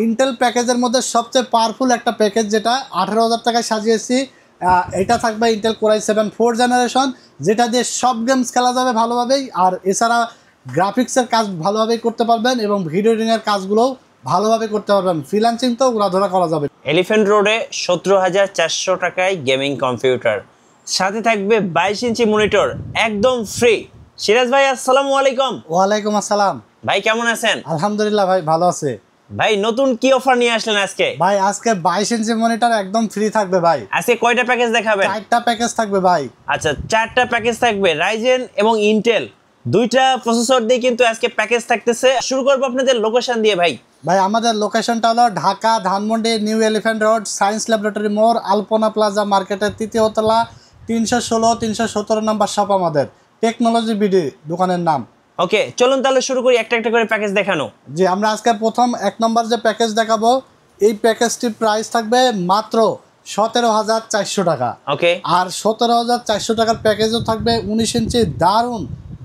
Intel প্যাকেজের মধ্যে সবচেয়ে পাওয়ারফুল একটা প্যাকেজ, যেটা 18,000 টাকায় সাজিয়েছি। এটা থাকবে Intel core i7 4th generation, যেটা দিয়ে সব গেমস খেলা যাবে ভালোভাবেই। আর এছাড়া গ্রাফিক্সের কাজ ভালোভাবেই করতে পারবেন এবং ভিডিও এডিটিংয়ের কাজগুলোও ভালোভাবে করতে পারবেন। ফ্রিল্যান্সিং তো উড়াধরা করা যাবে। এলিফ্যান্ট রোডে 17,400 টাকায় গেমিং কম্পিউটার, সাথে থাকবে 22 ইঞ্চি মনিটর, একদম ফ্রি। সিরাজ ভাই আসসালামু আলাইকুম। ওয়ালাইকুম আসসালাম। ভাই কেমন আছেন? আলহামদুলিল্লাহ ভাই, ভালো আছে। ভাই নতুন কি অফার নিয়ে আসলেন আজকে? ভাই আজকে 22 ইঞ্চি মনিটর একদম ফ্রি থাকবে ভাই। আজকে কয়টা প্যাকেজ দেখাবেন? 4টা প্যাকেজ থাকবে ভাই। আচ্ছা, 4টা প্যাকেজ থাকবে। রাইজেন এবং ইন্টেল দুইটা প্রসেসর দিয়ে কিন্তু আজকে প্যাকেজ থাকতেছে। শুরু করবো আপনাদের লোকেশন দিয়ে ভাই। ভাই আমাদের লোকেশনটা হলো Dhaka Dhanmondi new elephant road, science laboratory মোড়, আলপনা প্লাজা মার্কেটের 3য় তলা, 316 317 নম্বর শপ আমাদের। টেকনোলজি বিডি দোকানের নাম। ওকে, চলুন তাহলে শুরু করি একটা একটা করে প্যাকেজ দেখানো। জি, আমরা আজকে প্রথম 1 নম্বর যে প্যাকেজ দেখাবো, এই প্যাকেজটির প্রাইস থাকবে মাত্র 17,400 টাকা। ওকে, আর 17,400 টাকার প্যাকেজও থাকবে 19 ইঞ্চি দারুণ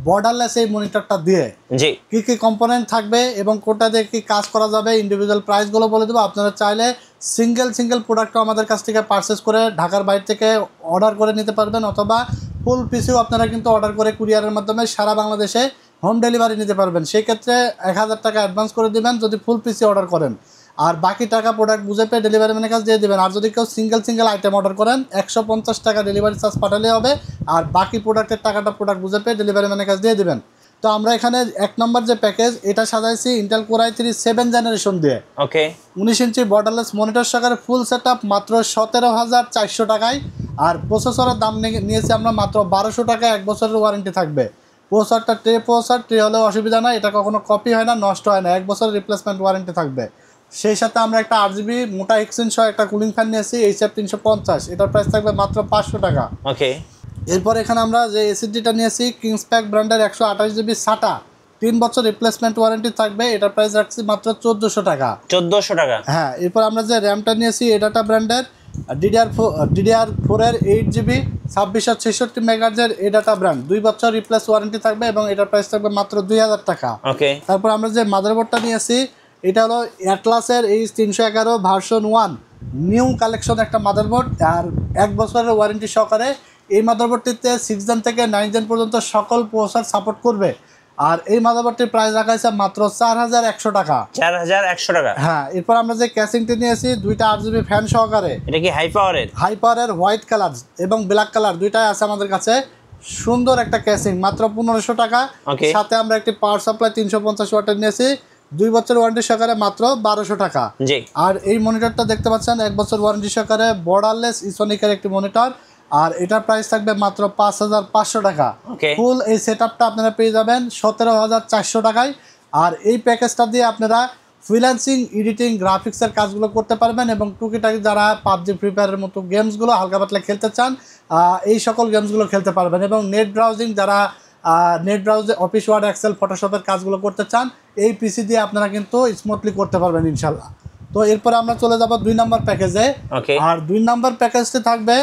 বর্ডারলেস এই মনিটরটা দিয়ে। জি, কী কী কম্পোনেন্ট থাকবে এবং কোনটা দিয়ে কী কাজ করা যাবে, ইন্ডিভিজুয়াল প্রাইসগুলো বলে দেবো। আপনারা চাইলে সিঙ্গেল প্রোডাক্টও আমাদের কাছ থেকে পারচেস করে ঢাকার বাইরে থেকে অর্ডার করে নিতে পারবেন, অথবা ফুল পিসিও আপনারা কিন্তু অর্ডার করে কুরিয়ারের মাধ্যমে সারা বাংলাদেশে হোম ডেলিভারি নিতে পারবেন। সেই ক্ষেত্রে 1,000 টাকা অ্যাডভান্স করে দেবেন যদি ফুল পিসি অর্ডার করেন, আর বাকি টাকা প্রোডাক্ট বুঝে পেয়ে ডেলিভারি ম্যানের কাছে দিয়ে দেবেন। আর যদি কেউ সিঙ্গেল আইটেম অর্ডার করেন 150 টাকা ডেলিভারি চার্জ পাঠালে হবে, আর বাকি প্রোডাক্টের টাকাটা প্রোডাক্ট বুঝে পেয়ে ডেলিভারি ম্যানের কাছে দিয়ে দেবেন। তো আমরা এখানে 1 নম্বর যে প্যাকেজ, এটা সাজাইছি Intel core i3 7th generation দিয়ে। ওকে, 19 ইঞ্চি বর্ডারলেস মনিটর সহকারে ফুল সেট আপ মাত্র 17,400 টাকায়। আর প্রসেসরের দাম নিয়েছি আমরা মাত্র 1200 টাকা, 1 বছরের ওয়ারেন্টি থাকবে। প্রসেসরটা ট্রে হলেও অসুবিধা নয়, এটা কখনো কপি হয় না, নষ্ট হয় না, 1 বছরের রিপ্লেসমেন্ট ওয়ারেন্টি থাকবে। সেই সাথে আমরা একটা 8GB মোটা এক্সটেনশন সহ একটা কুলিং ফ্যান নিয়েছি HF350, এটার প্রাইস থাকবে মাত্র 500 টাকা। ওকে, এরপর এখানে আমরা যে এসএসডিটা নিয়েছি কিংসপ্যাক ব্র্যান্ডের 128GB SATA, 3 বছর রিপ্লেসমেন্ট ওয়ারেন্টি থাকবে, এটার প্রাইস রাখছি মাত্র 1400 টাকা। 1400 টাকা। হ্যাঁ, এরপর আমরা যে র্যামটা নিয়েছি এডাটা ব্র্যান্ডের DDR4 এর 8GB 2666 মেগাহার্জের এডাটা ব্র্যান্ড, 2 বছর রিপ্লেস ওয়ারেন্টি থাকবে এবং এটার প্রাইস থাকবে মাত্র 2000 টাকা। ওকে, তারপর আমরা যে মাদারবোর্ডটা নিয়েছি এটা হলো অ্যাটলাসের H311 ভার্সন 1 নিউ কালেকশন একটা মাদারবোর্ড, আর 1 বছরের ওয়ারেন্টি সহকারে। এই মাদারবোর্ডটিতে 6 জেন থেকে 9 জেন পর্যন্ত সকল প্রসেসর সাপোর্ট করবে। আর এই মাদারবোর্ডটির প্রাইস রাখা হয়েছে মাত্র 4100 টাকা। 4100 টাকা। হ্যাঁ, এরপর আমরা যে ক্যাসিংটি নিয়েছি 2টা 8GB ফ্যান সহকারে। এটা কি হাই পাওয়ারের? হোয়াইট কালার এবং ব্ল্যাক কালার দুইটাই আছে আমাদের কাছে। সুন্দর একটা ক্যাসিং, মাত্র 1500 টাকা। সাথে আমরা একটি পাওয়ার সাপ্লাই 350 ওয়াটের নিয়েছি, 2 বছর ওয়ারেন্টি সহকারে মাত্র 1200 টাকা। জি, আর এই মনিটরটা দেখতে পাচ্ছেন 1 বছর ওয়ারেন্টি সহকারে বর্ডারলেস ইসোনিকের একটি মনিটর, আর এটার প্রাইস থাকবে মাত্র 5500 টাকা। ফুল এই সেটআপটা আপনারা পেয়ে যাবেন 17,400 টাকায়। আর এই প্যাকেজটা দিয়ে আপনারা ফ্রিল্যান্সিং, এডিটিং, গ্রাফিক্সের কাজগুলো করতে পারবেন এবং টুকিটাকি যারা পাবজি, ফ্রি ফায়ারের মতো গেমসগুলো হালকা পাতলা খেলতে চান এই সকল গেমসগুলো খেলতে পারবেন। এবং নেট ব্রাউজিং যারা নেট ব্রাউজে অফিস ওয়ার্ড, এক্সেল, ফটোশপের কাজগুলো করতে চান এই পিসি দিয়ে আপনারা কিন্তু স্মুথলি করতে পারবেন ইনশাল্লাহ। তো এরপরে আমরা চলে যাব 2 নম্বর প্যাকেজে। আর 2 নম্বর প্যাকেজটি থাকবে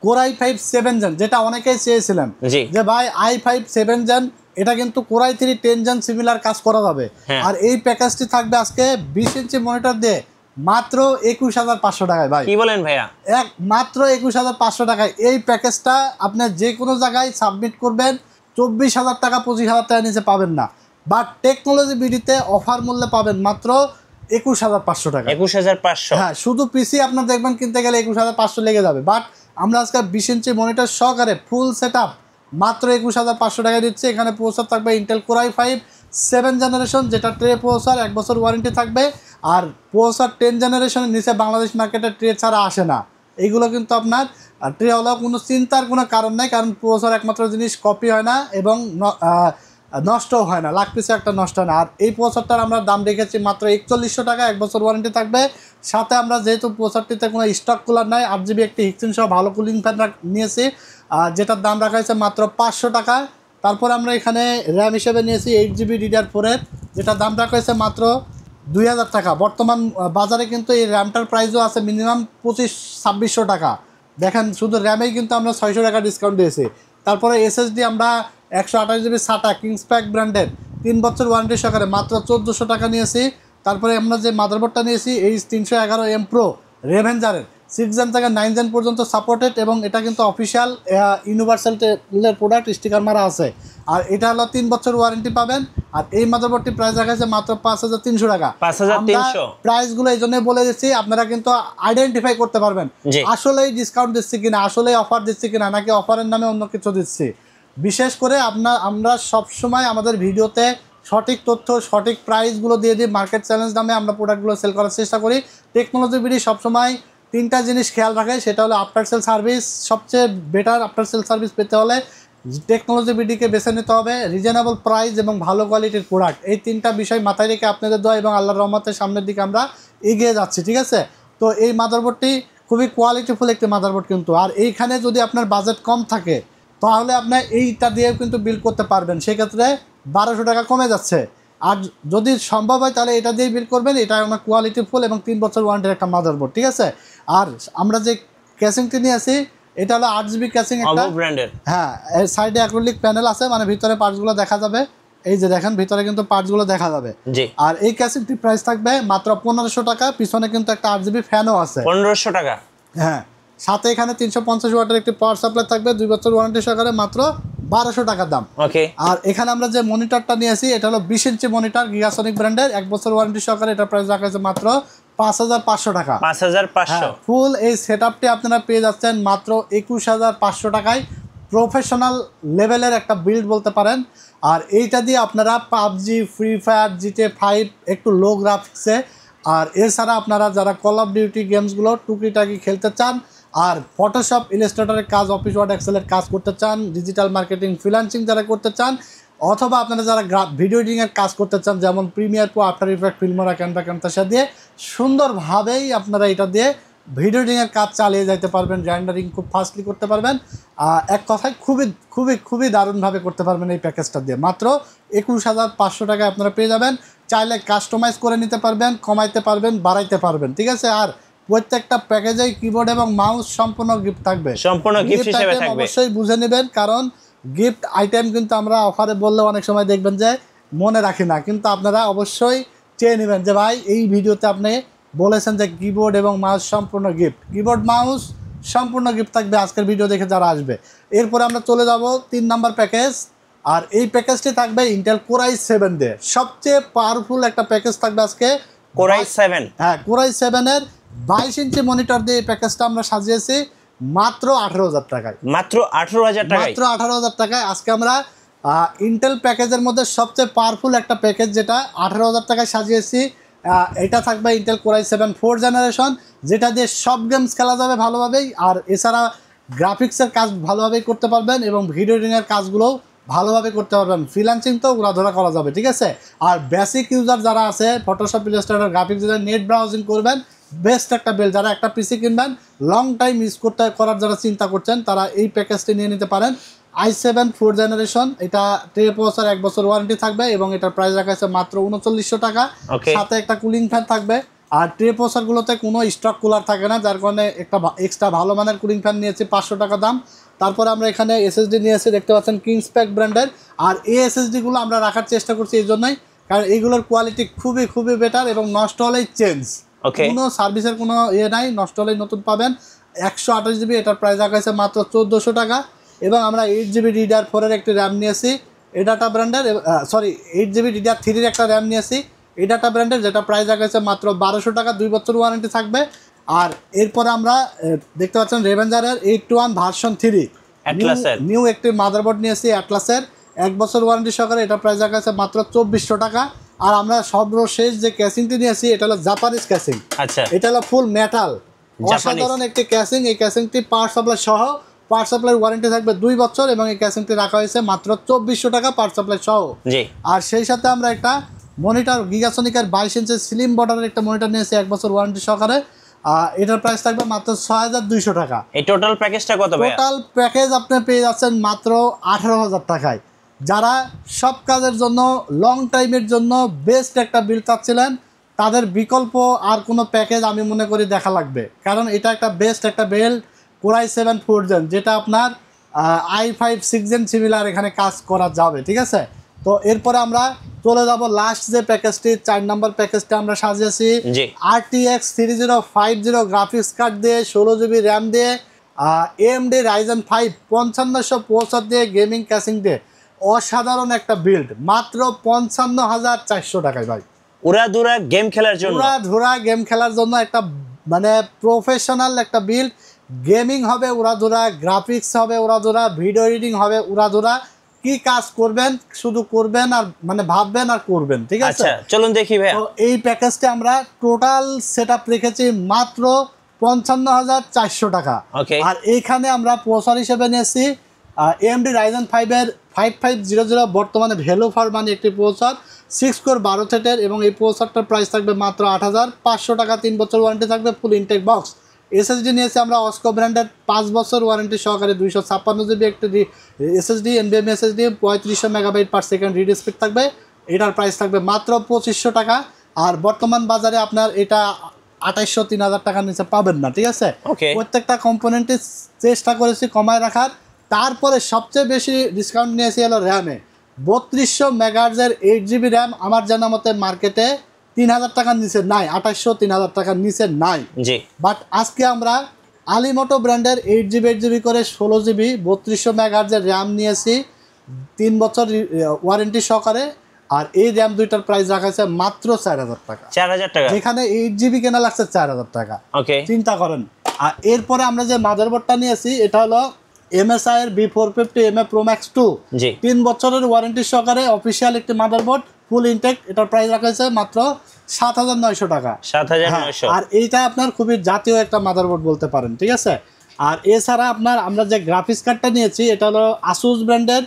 কোর i5 7th জেন, যেটা অনেকেই চেয়েছিলেন যে ভাই i5 7th জেন, এটা কিন্তু core i3 10th gen similar কাজ করা যাবে। আর এই প্যাকেজটি থাকবে আজকে 20 ইঞ্চি মনিটর দিয়ে মাত্র 21,500 টাকায়। ভাই কি বলেন ভাইয়া? মাত্র 21,500 টাকায় এই প্যাকেজটা আপনি যে কোনো জায়গায় সাবমিট করবেন 24,000 টাকা 25,000 টাকা নিচে পাবেন না, বাট টেকনোলজি বিডিতে অফার মূল্যে পাবেন মাত্র 21,500 টাকা। 21,500? হ্যাঁ, শুধু পিসি আপনার দেখবেন কিনতে গেলে 21,500 লেগে যাবে, বাট আমরা আজকে 20 ইঞ্চি মনিটর সহকারে ফুল সেট আপ মাত্র 21,500 টাকায় দিচ্ছি। এখানে প্রসেসর থাকবে Intel core i5 7th generation, যেটা ট্রে প্রসেসর, 1 বছর ওয়ারেন্টি থাকবে। আর প্রসেসর 10th জেনারেশনের নিচে বাংলাদেশ মার্কেটে ট্রে ছাড়া আসে না। এইগুলো কিন্তু আপনার ট্রে হলেও কোনো চিন্তার কোনো কারণ নেই, কারণ প্রসেসর একমাত্র জিনিস কপি হয় না এবং নষ্টও হয় না, লাখ পিছে একটা নষ্ট হয় না। আর এই প্রসেসরটার আমরা দাম রেখেছি মাত্র 4100 টাকা, 1 বছর ওয়ারেন্টি থাকবে। সাথে আমরা যেহেতু প্রসেসরটিতে কোনো স্টক কুলার নাই, 8GB একটি হিক্সিন সহ ভালো কুলিং ফ্যান নিয়েছি, যেটার দাম রাখা হয়েছে মাত্র 500 টাকা। তারপর আমরা এখানে র্যাম হিসেবে নিয়েছি 8GB DDR4 এর, যেটার দাম রাখা হয়েছে মাত্র 2000 টাকা। বর্তমান বাজারে কিন্তু এই র্যামটার প্রাইসও আছে মিনিমাম 2500-2600 টাকা। দেখেন শুধু র্যামেই কিন্তু আমরা 600 টাকা ডিসকাউন্ট দিয়েছি। তারপরে SSD আমরা 128GB SATA কিংসপ্যাক ব্র্যান্ডের 3 বছর ওয়ারেন্টি সহকারে মাত্র 1400 টাকা নিয়েছি। তারপরে আমরা যে মাদারবোর্ডটা নিয়েছি H311M Pro রেভেঞ্জারের 6 জেন থেকে 9 জেন পর্যন্ত সাপোর্টেড, এবং এটা কিন্তু অফিসিয়াল ইউনিভার্সালের প্রোডাক্ট, স্টিকার মারা আছে। আর এটা হলো 3 বছর ওয়ারেন্টি পাবেন। আর এই মাদারবোর্ডটি প্রাইস রাখা আছে মাত্র 5300 টাকা। 5300 প্রাইসগুলো এই জন্যই বলে দিচ্ছি, আপনারা কিন্তু আইডেন্টিফাই করতে পারবেন আসলেই ডিসকাউন্ট দিচ্ছি কিনা, আসলেই অফার দিচ্ছি কিনা, নাকি অফারের নামে অন্য কিছু দিচ্ছি। বিশেষ করে আমরা সবসময় আমাদের ভিডিওতে সঠিক তথ্য, সঠিক প্রাইসগুলো দিয়ে দিই। মার্কেট চ্যালেঞ্জ নামে আমরা প্রোডাক্টগুলো সেল করার চেষ্টা করি। টেকনোলজি বিডি সবসময় 3টা জিনিস খেয়াল রাখে, সেটা হলো আফটার সেল সার্ভিস। সবচেয়ে বেটার আফটার সেল সার্ভিস পেতে হলে টেকনোলজি বিডিকে বেছে নিতে হবে, রিজনেবল প্রাইস এবং ভালো কোয়ালিটির প্রোডাক্ট। এই 3টা বিষয় মাথায় রেখে আপনাদের দোয়া এবং আল্লাহর রহমতের সামনের দিকে আমরা এগিয়ে যাচ্ছি, ঠিক আছে? তো এই মাদারবোর্ডটি খুবই কোয়ালিটিফুল একটি মাদারবোর্ড কিন্তু। আর এইখানে যদি আপনার বাজেট কম থাকে তাহলে আপনি এইটা দিয়েও কিন্তু বিল করতে পারবেন, সেক্ষেত্রে 1200 টাকা কমে যাচ্ছে। আর যদি সম্ভব হয় তাহলে এটা দিয়ে বিল করবেন। এটা আমার কোয়ালিটিফুল এবং 3 বছর ওয়ারেন্টির একটা মাদারবোর্ড, ঠিক আছে? আর আমরা যে ক্যাসিংটি নিয়ে আসি এটা হলো 8GB ক্যাসিং একটা ব্র্যান্ডের। হ্যাঁ, এর সাইডে অ্যাক্রিলিক প্যানেল আছে, মানে ভিতরে পার্টসগুলো দেখা যাবে। এই যে দেখেন ভিতরে কিন্তু পার্টসগুলো দেখা যাবে। আর এই ক্যাসিংটির প্রাইস থাকবে মাত্র 1500 টাকা। পিছনে কিন্তু একটা 8GB ফ্যানও আছে, 1500 টাকা। হ্যাঁ, সাথে এখানে 350 ওয়াটের একটি পাওয়ার সাপ্লাই থাকবে, 2 বছর ওয়ারেন্টি সহকারে, মাত্র 1200 টাকা দাম। ওকে। আর এখানে আমরা যে মনিটরটা নিয়েছি এটা হলো 20 ইঞ্চি মনিটর, গিগাসনিক ব্র্যান্ডের, 1 বছর ওয়ারেন্টি সহকারে। এটা প্রাইস রাখা আছে মাত্র 5500 টাকা। 5500। ফুল এই সেটআপটি আপনারা পেয়ে যাচ্ছেন মাত্র 21500 টাকায়। প্রফেশনাল লেভেলের একটা বিল্ড বলতে পারেন। আর এইটা দিয়ে আপনারা পাবজি, ফ্রি ফায়ার, GTA 5 একটু লো গ্রাফিক্সে, আর এছাড়া আপনারা যারা কল অফ ডিউটি গেমসগুলো টুকিটাকি খেলতে চান, আর ফটোশপ, ইলাস্ট্রেটরের কাজ, অফিস ওয়ার্ড, এক্সেলের কাজ করতে চান, ডিজিটাল মার্কেটিং, ফ্রিল্যান্সিং যারা করতে চান, অথবা আপনারা যারা ভিডিও এডিটিংয়ের কাজ করতে চান, যেমন Premiere Pro, After Effect, Filmora, Canva, Camtasia দিয়ে সুন্দরভাবেই আপনারা এটা দিয়ে ভিডিও এডিটিংয়ের কাজ চালিয়ে যেতে পারবেন। রেন্ডারিং খুব ফাস্টলি করতে পারবেন। এক কথায় খুবই খুবই খুবই দারুণভাবে করতে পারবেন এই প্যাকেজটা দিয়ে। মাত্র 21500 টাকায় আপনারা পেয়ে যাবেন। চাইলে কাস্টমাইজ করে নিতে পারবেন, কমাইতে পারবেন, বাড়াইতে পারবেন, ঠিক আছে? আর প্রত্যেকটা প্যাকেজেই কিবোর্ড এবং মাউস সম্পূর্ণ গিফট থাকবে। সম্পূর্ণ গিফট হিসেবে থাকবে। অবশ্যই বুঝে নেবেন, কারণ গিফট আইটেম কিন্তু আমরা অফারে বললে অনেক সময় দেখবেন যে মনে রাখি না, কিন্তু আপনারা অবশ্যই চেয়ে নেবেন যে ভাই এই ভিডিওতে আপনি বলেছেন যে কিবোর্ড এবং মাউস সম্পূর্ণ গিফট। কিবোর্ড মাউস সম্পূর্ণ গিফট থাকবে আজকের ভিডিও দেখে যারা আসবে। এরপরে আমরা চলে যাব 3 নাম্বার প্যাকেজ। আর এই প্যাকেজটি থাকবে ইন্টেল Core i7 দিয়ে। সবচেয়ে পাওয়ারফুল একটা প্যাকেজ থাকবে আজকে, Core i7। হ্যাঁ, Core i7 এর 22 ইঞ্চি মনিটর দিয়ে এই প্যাকেজটা আমরা সাজিয়েছি মাত্র 18000 টাকায়। মাত্র 18000 টাকায়। মাত্র 18000 টাকায় আজকে আমরা ইন্টেল প্যাকেজের মধ্যে সবচেয়ে পাওয়ারফুল একটা প্যাকেজ যেটা 18000 টাকায় সাজিয়েছি। এটা থাকবে Intel Core i7 4th generation, যেটা দিয়ে সব গেমস খেলা যাবে ভালোভাবেই। আর এছাড়া গ্রাফিক্সের কাজ ভালোভাবেই করতে পারবেন এবং ভিডিও এডিটিংয়ের কাজগুলোও ভালোভাবে করতে পারবেন। ফ্রিল্যান্সিং তো উড়াধরা করা যাবে, ঠিক আছে? আর বেসিক ইউজার যারা আছে, Photoshop, Illustrator, graphics design, net browsing করবেন, বেস্ট একটা বিল। যারা একটা পিসি কিনবেন, লং টাইম ইউজ করার যারা চিন্তা করছেন, তারা এই প্যাকেজটি নিয়ে নিতে পারেন। i7 4th জেনারেশন, এটা 3 বছর 1 বছর ওয়ারেন্টি থাকবে এবং এটার প্রাইস রাখা আছে মাত্র 3900 টাকা। সাথে একটা কুলিং ফ্যান থাকবে। আর 3 বছরগুলোতে কোনো স্টক কুলার থাকে না, যার কারণে একটা এক্সট্রা ভালো মানের কুলিং ফ্যান নিয়েছি 500 টাকা দাম। তারপরে আমরা এখানে এসএসডি নিয়েছি, দেখতে পাচ্ছেন কিংসপ্যাক ব্র্যান্ডের। আর এই এসএসডিগুলো আমরা রাখার চেষ্টা করছি এই জন্যই, কারণ এইগুলোর কোয়ালিটি খুবই খুবই বেটার এবং নষ্ট হলেই চেঞ্জ, কোনো সার্ভিসের কোনো নাই, নষ্ট হলেই নতুন পাবেন। 128GB, এটার প্রাইস রাখা আছে মাত্র 1400 টাকা। এবং আমরা 8GB DDR4 এর একটি র্যাম নিয়েছি এডাটা ব্র্যান্ডের, 8GB DDR3 এর একটা র্যাম নিয়েছি এডাটা ব্র্যান্ডের, যেটা প্রাইস রাখা আছে মাত্র 1200 টাকা। 2 বছর ওয়ারেন্টি থাকবে। আর এরপরে আমরা দেখতে পাচ্ছেন রেভেঞ্জারের 821 ভার্সন 3 নিউ একটি মাদারবোর্ড নিয়েছি অ্যাটলাসের, 1 বছর ওয়ারেন্টি সহকারে। এটা প্রাইস রাখা আছে মাত্র 2400 টাকা। আর আমরা সর্বশেষ যে ক্যাসিংটি নিয়েছি এটা হলো জাপানিজ ক্যাসিং। আচ্ছা, এটা হলো ফুল মেটাল, অসাধারণ একটি ক্যাসিং। এই ক্যাসিংটি পাওয়ার সাপ্লাই সহ, পাওয়ার সাপ্লাই ওয়ারেন্টি থাকবে 2 বছর এবং এই ক্যাসিংটি রাখা হয়েছে মাত্র 2400 টাকা পাওয়ার সাপ্লাই সহ। আর সেই সাথে আমরা একটা মনিটর, গিগাসনিকের 22 ইঞ্চি স্লিম বর্ডারের একটা মনিটর নিয়েছি 1 বছর ওয়ারেন্টি সহকারে। এটার প্রাইস থাকবে মাত্র 6200 টাকা। এই টোটাল প্যাকেজটা কত ভাই? টোটাল প্যাকেজ আপনি পেয়ে যাচ্ছেন মাত্র 18000 টাকায়। যারা সব কাজের জন্য, লং টাইমের জন্য বেস্ট একটা বিল চাচ্ছিলেন, তাদের বিকল্প আর কোনো প্যাকেজ আমি মনে করি দেখা লাগবে, কারণ এটা একটা বেস্ট একটা বিল। Core i7 4th Gen, যেটা আপনার i5 6th Gen সিমিলার এখানে কাজ করা যাবে, ঠিক আছে? তো এরপরে আমরা চলে যাব লাস্ট যে প্যাকেজটি 4 নম্বর প্যাকেজটা আমরা সাজিয়েছি জি RTX 3050 গ্রাফিক্স কার্ড দিয়ে 16GB র্যাম দিয়ে AMD Ryzen 5 5500 প্রসেসর দিয়ে গেমিং ক্যাসিং দিয়ে অসাধারণ একটা বিল্ড মাত্র 55,400 টাকায় ভাই। উড়াধুরা গেম খেলার জন্য, উড়াধুরা গেম খেলার জন্য একটা মানে প্রফেশনাল একটা বিল্ড, গেমিং হবে উড়াধুরা, গ্রাফিক্স হবে উড়াধুরা, ভিডিও এডিটিং হবে উড়াধুরা, কি কাজ করবেন শুধু করবেন আর মানে ভাববেন আর করবেন, ঠিক আছে। আচ্ছা চলুন দেখি ভাই। তো এই প্যাকেজটা আমরা টোটাল সেটআপ রেখেছি মাত্র 55,400 টাকা। ওকে, আর এইখানে আমরা প্রসেসর হিসেবে নিয়েছি AMD Ryzen 5 এর 5500 বর্তমানে ভ্যালু ফর মানি একটি প্রসেসর 6 কোর 12 থ্রেডের, এবং এই প্রসেসরটার প্রাইস থাকবে মাত্র 8,500 টাকা। 3 বছর ওয়ারেন্টি থাকবে, ফুল ইনটেক বক্স। SSD নিয়েছি আমরা অস্কো ব্র্যান্ডের 5 বছর ওয়ারেন্টি সহকারে 256GB একটি SSD, NVMe SSD 3500 MB/s read speed থাকবে। এটার প্রাইস থাকবে মাত্র 2500 টাকা। আর বর্তমান বাজারে আপনার এটা 2800-3000 টাকার নিচে পাবেন না, ঠিক আছে। ওকে, প্রত্যেকটা কম্পোনেন্টে চেষ্টা করেছি কমায় রাখার। তারপরে সবচেয়ে বেশি ডিসকাউন্ট নিয়েছি হলো র্যামে 3200 মেগাহার্জের 8GB র্যাম। আমার জানা মতে মার্কেটে 3000 টাকার নিচে নাই, 2800-3000 টাকার নিচে নাই। জি বাট আজকে আমরা আলিমোটো ব্র্যান্ডের 8GB করে 16GB 3200 মেগাহার্জের র্যাম নিয়েছি 3 বছর ওয়ারেন্টি সহকারে। আর এই র্যাম দুইটার প্রাইস রাখা আছে মাত্র 4000 টাকা, 4000 টাকা, যেখানে 8GB কেনা লাগছে 4000 টাকা। ওকে, চিন্তা করেন। আর এরপরে আমরা যে মাদারবোর্ডটা নিয়েছি এটা হলো MSI এর B450MA Pro Max 2, জি 3 বছরের ওয়ারেন্টি সহকারে অফিসিয়াল একটি মাদারবোর্ড, ফুল ইনটেক। এটার প্রাইস রাখা হয়েছে মাত্র 7900 টাকা। 7900। আর এইটা আপনার খুবই জাতীয় একটা মাদারবোর্ড বলতে পারেন, ঠিক আছে। আর এছাড়া আপনার আমরা যে গ্রাফিক্স কার্ডটা নিয়েছি এটা হলো আসুস ব্র্যান্ডের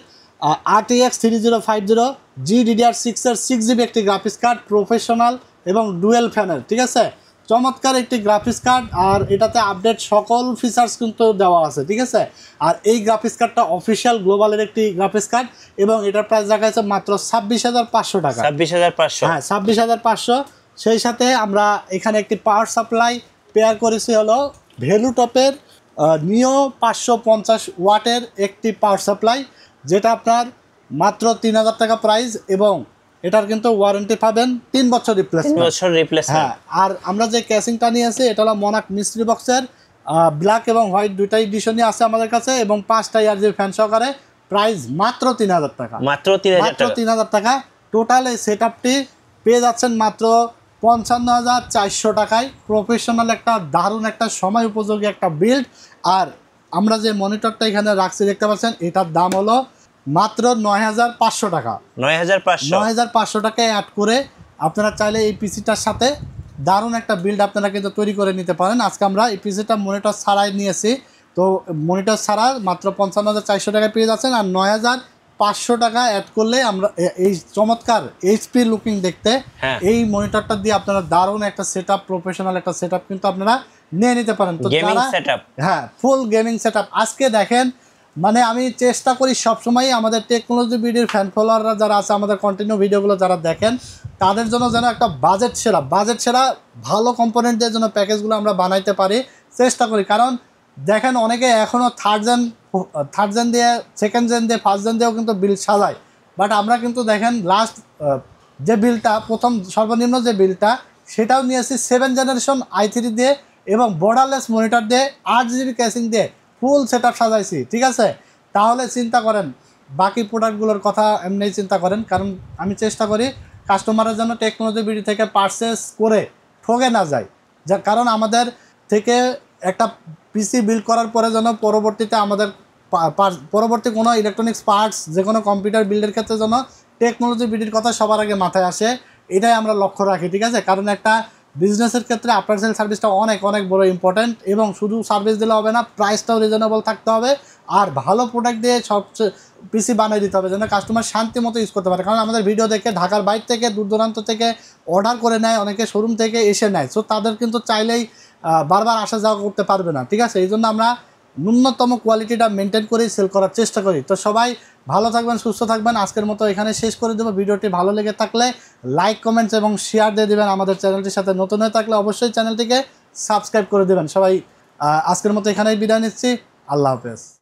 RTX 3050 GDDR6 এর 6GB একটি গ্রাফিক্স কার্ড, প্রফেশনাল এবং ডুয়েল ফ্যানের, ঠিক আছে। চমৎকার একটি গ্রাফিক্স কার্ড, আর এটাতে আপডেট সকল ফিচার্স কিন্তু দেওয়া আছে, ঠিক আছে। আর এই গ্রাফিক্স কার্ডটা অফিসিয়াল গ্লোবালের একটি গ্রাফিক্স কার্ড, এবং এটার প্রাইস রাখা আছে মাত্র 26,500 টাকা। 26,500, হ্যাঁ 26,500। সেই সাথে আমরা এখানে একটি পাওয়ার সাপ্লাই পেয়ার করেছি হলো ভ্যালুটপের নিও 550 ওয়াটের একটি পাওয়ার সাপ্লাই, যেটা আপনার মাত্র 3000 টাকা প্রাইস, এবং এটার কিন্তু ওয়ারেন্টি পাবেন 3 বছর 3 রিপ্লেসমেন্ট। বছর রিপ্লেসমেন্ট। হ্যাঁ, আর আমরা যে ক্যাসিংটা নিয়েছি এটা হলো মনাক মিস্ট্রি বক্সের ব্ল্যাক এবং হোয়াইট দুইটা এডিশনই আছে আমাদের কাছে, এবং 5টা ইয়ারজি ফ্যান সহকারে। প্রাইস মাত্র 3000 টাকা, মাত্র 3000 টাকা। 3000 টাকা। টোটাল এই সেটআপটি পেয়ে যাচ্ছেন মাত্র 55,400 টাকায়। প্রফেশনাল একটা দারুণ একটা সময় উপযোগী একটা বিল্ড। আর আমরা যে মনিটরটা এখানে রাখছি দেখতে পাচ্ছেন, এটার দাম হলো মাত্র 9,500 টাকা। 9,500 টাকায় অ্যাড করে আপনারা চাইলে এই পিসিটার সাথে দারুণ একটা বিল্ড আপনারা কিন্তু তৈরি করে নিতে পারেন। আজকে আমরা এই পিসিটা মনিটর ছাড়াই নিয়েছি, তো মনিটর ছাড়া মাত্র 55,400 টাকায় পেয়ে যাচ্ছেন। আর 9,500 টাকা অ্যাড করলে আমরা এই চমৎকার এইচপি লুকিং দেখতে এই মনিটরটা দিয়ে আপনারা দারুণ একটা সেটআপ, প্রফেশনাল একটা সেটআপ কিন্তু আপনারা নিয়ে নিতে পারেন। তো গেমিং সেটআপ, হ্যাঁ ফুল গেমিং সেটআপ। আজকে দেখেন মানে আমি চেষ্টা করি সবসময় আমাদের টেকনোলজি ভিডিওর ফ্যান ফলোয়াররা যারা আছে, আমাদের কন্টিনিউ ভিডিওগুলো যারা দেখেন, তাদের জন্য যেন একটা বাজেট সেরা ভালো কম্পোনেন্ট দিয়ে যেন প্যাকেজগুলো আমরা বানাইতে পারি, চেষ্টা করি। কারণ দেখেন অনেকে এখনও থার্ড জেন দিয়ে, সেকেন্ড জেন দিয়ে, ফার্স্ট জেন দিয়েও কিন্তু বিল্ড সাজায়। বাট আমরা কিন্তু দেখেন লাস্ট যে বিলটা, প্রথম সর্বনিম্ন যে বিলটা, সেটাও নিয়েছি 7 জেনারেশন i3 দিয়ে, এবং বর্ডারলেস মনিটর দিয়ে 8GB ক্যাসিং দিয়ে ফুল সেটআপ সাজাইছি, ঠিক আছে। তাহলে চিন্তা করেন বাকি প্রোডাক্টগুলোর কথা এমনি চিন্তা করেন। কারণ আমি চেষ্টা করি কাস্টমারের জন্য টেকনোলজি ভিডিও থেকে পারচেস করে ঠকে না যায়, কারণ আমাদের থেকে একটা পিসি বিল্ড করার পরে যেন পরবর্তীতে আমাদের পরবর্তী কোনো ইলেকট্রনিক্স পার্টস, যে কোনো কম্পিউটার বিল্ডের ক্ষেত্রে যেন টেকনোলজি ভিডিওর কথা সবার আগে মাথায় আসে, এটাই আমরা লক্ষ্য রাখি, ঠিক আছে। কারণ একটা বিজনেসের ক্ষেত্রে আফটার সেল সার্ভিসটা অনেক বড় ইম্পর্ট্যান্ট, এবং শুধু সার্ভিস দিলে হবে না, প্রাইসটাও রিজনেবল থাকতে হবে, আর ভালো প্রোডাক্ট দিয়ে সবচেয়ে পিসি বানিয়ে দিতে হবে যেন কাস্টমার শান্তি মতো ইউজ করতে পারে। কারণ আমাদের ভিডিও দেখে ঢাকার বাইরে থেকে, দূর দূরান্ত থেকে অর্ডার করে নেয়, অনেকে শোরুম থেকে এসে নেয়। সো তাদের কিন্তু চাইলেই বারবার আসা যাওয়া করতে পারবে না, ঠিক আছে। এই জন্য আমরা ন্যূনতম কোয়ালিটিটা মেনটেন করেই সেল করার চেষ্টা করি। তো সবাই ভালো থাকবেন, সুস্থ থাকবেন। আজকের মতো এখানে শেষ করে দেবো। ভিডিওটি ভালো লেগে থাকলে লাইক, কমেন্টস এবং শেয়ার দিয়ে দেবেন। আমাদের চ্যানেলটির সাথে নতুন হয়ে থাকলে অবশ্যই চ্যানেলটিকে সাবস্ক্রাইব করে দেবেন। সবাই আজকের মতো এখানেই বিদায় নিচ্ছি। আল্লাহ হাফেজ।